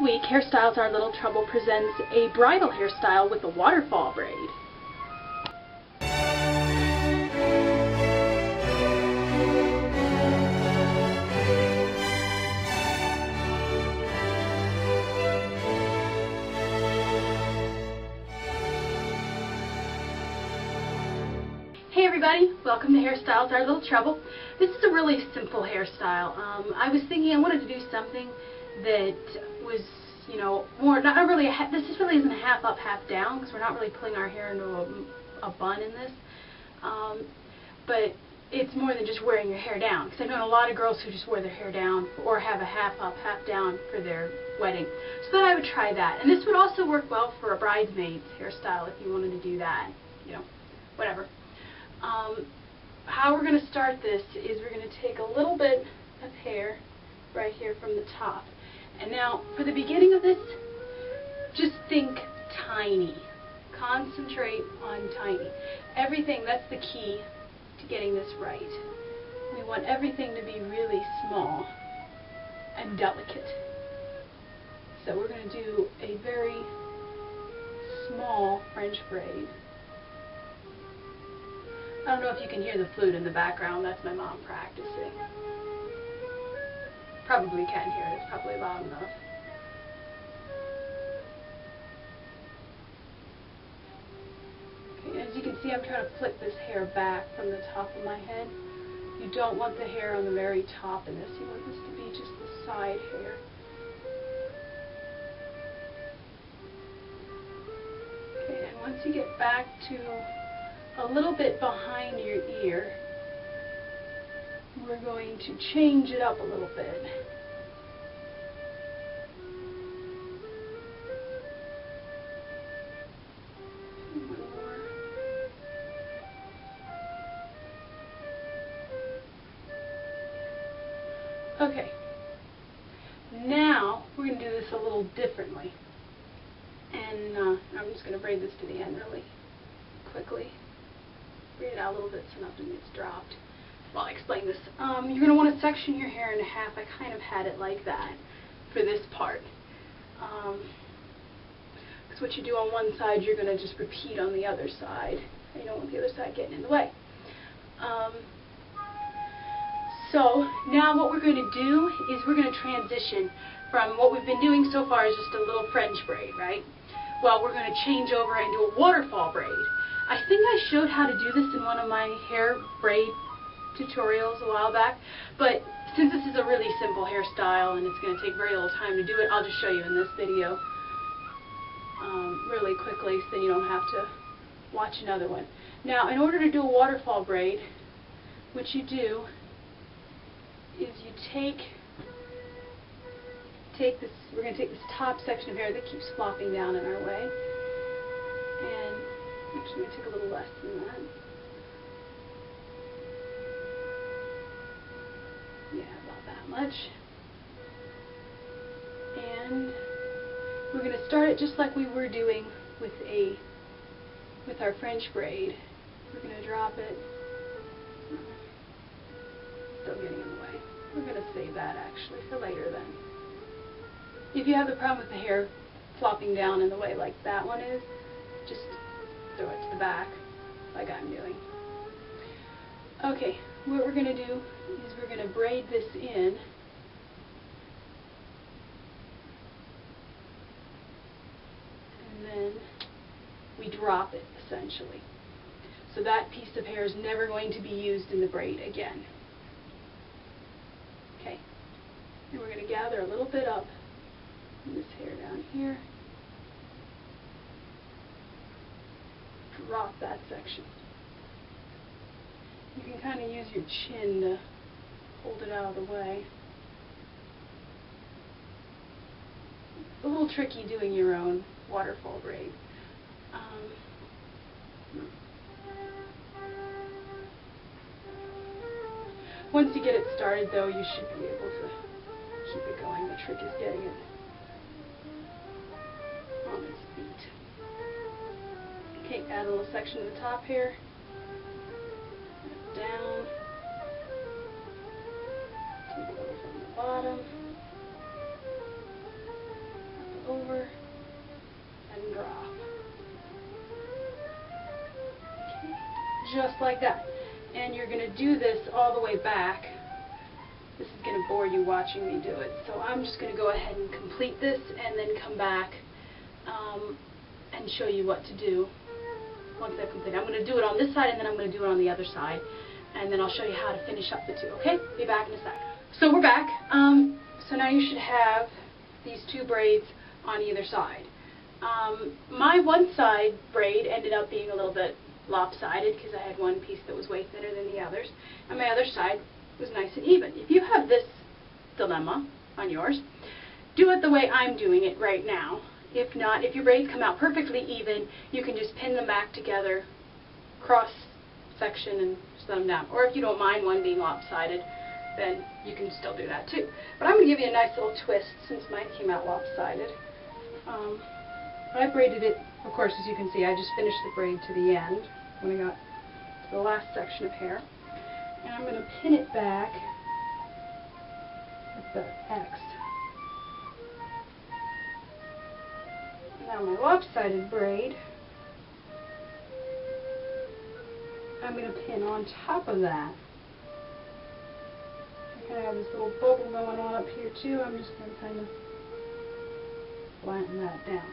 week, Hairstyles Our Little Trouble presents a bridal hairstyle with a waterfall braid. Hey everybody, welcome to Hairstyles Our Little Trouble. This is a really simple hairstyle. I was thinking I wanted to do something that was, you know, more, not really, this really isn't a half up, half down, because we're not really pulling our hair into a bun in this. But it's more than just wearing your hair down, because I've known a lot of girls who just wear their hair down or have a half up, half down for their wedding. So I thought I would try that. And this would also work well for a bridesmaid's hairstyle if you wanted to do that, you know, whatever. How we're going to start this is we're going to take a little bit of hair right here from the top. And now, for the beginning of this, just think tiny. Concentrate on tiny. Everything, that's the key to getting this right. We want everything to be really small and delicate. So we're going to do a very small French braid. I don't know if you can hear the flute in the background. That's my mom practicing. Probably can hear it. It's probably loud enough. Okay, as you can see, I'm trying to flip this hair back from the top of my head. You don't want the hair on the very top in this. You want this to be just the side hair. Okay, and once you get back to a little bit behind your ear, we're going to change it up a little bit. Okay, now we're going to do this a little differently, and I'm just going to braid this to the end really quickly. Braid it out a little bit so nothing gets dropped while I explain this. You're going to want to section your hair in half. I kind of had it like that for this part. Because what you do on one side, you're going to just repeat on the other side. You don't want the other side getting in the way. So now what we're going to do is we're going to transition from what we've been doing so far is just a little French braid, right? Well, we're going to change over into a waterfall braid. I think I showed how to do this in one of my hair braid tutorials a while back, but since this is a really simple hairstyle and it's going to take very little time to do it, I'll just show you in this video really quickly so then you don't have to watch another one. Now, in order to do a waterfall braid, what you do is you take this, we're going to take this top section of hair that keeps flopping down in our way, and actually I'm going to take a little less than that. Yeah, about that much. And we're going to start it just like we were doing with our French braid. We're going to drop it. Still getting in the way. We're going to save that actually for later then. If you have the problem with the hair flopping down in the way like that one is, just throw it to the back like I'm doing. Okay, what we're going to do is we're going to braid this in. And then we drop it essentially. So that piece of hair is never going to be used in the braid again. Okay, and we're going to gather a little bit up in this hair down here. Drop that section. You can kind of use your chin to hold it out of the way. It's a little tricky doing your own waterfall braid. Once you get it started, though, you should be able to keep it going. The trick is getting it on its feet. Okay, add a little section to the top here. Down. Take it over from the bottom. just like that. And you're going to do this all the way back. This is going to bore you watching me do it. So I'm just going to go ahead and complete this and then come back and show you what to do once I've completed. I'm going to do it on this side and then I'm going to do it on the other side. And then I'll show you how to finish up the two, okay? Be back in a sec. So we're back. So now you should have these two braids on either side. My one side braid ended up being a little bit lopsided because I had one piece that was way thinner than the others, and my other side was nice and even. If you have this dilemma on yours, do it the way I'm doing it right now. If not, if your braids come out perfectly even, you can just pin them back together, cross section, and just let them down. Or if you don't mind one being lopsided, then you can still do that too. But I'm going to give you a nice little twist since mine came out lopsided. I braided it, of course, as you can see, I just finished the braid to the end when I got to the last section of hair. And I'm going to pin it back with the X. Now my lopsided braid, I'm going to pin on top of that. I kind of have this little bubble going on up here too. I'm just going to kind of flatten that down.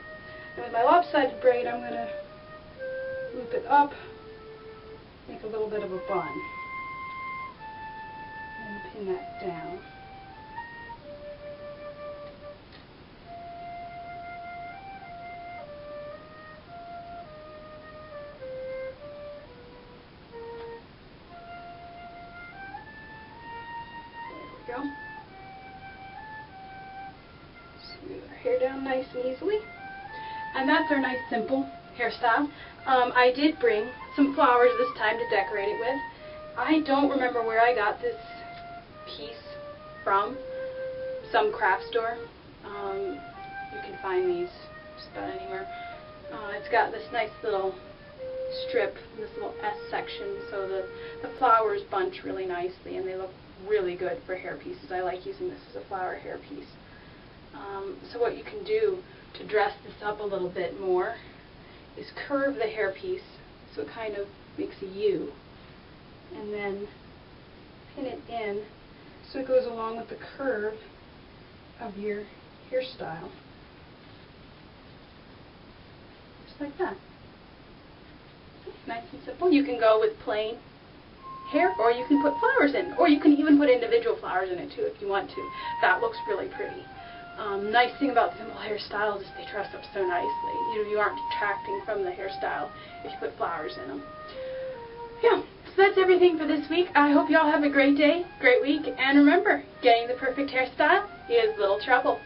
And with my lopsided braid, I'm going to loop it up, make a little bit of a bun, and pin that down. There we go. Smooth our hair down nice and easily. And that's our nice simple hairstyle. I did bring some flowers this time to decorate it with. I don't remember where I got this piece from. Some craft store. You can find these just about anywhere. It's got this nice little strip, this little S section, so the flowers bunch really nicely and they look really good for hair pieces. I like using this as a flower hair piece. So what you can do to dress this up a little bit more is curve the hairpiece so it kind of makes a U, and then pin it in so it goes along with the curve of your hairstyle. Just like that. Nice and simple. You can go with plain hair, or you can put flowers in, or you can even put individual flowers in it too if you want to. That looks really pretty. Nice thing about the simple hairstyles is they dress up so nicely. You aren't detracting from the hairstyle if you put flowers in them. Yeah, so that's everything for this week. I hope you all have a great day, great week, and remember, getting the perfect hairstyle is little trouble.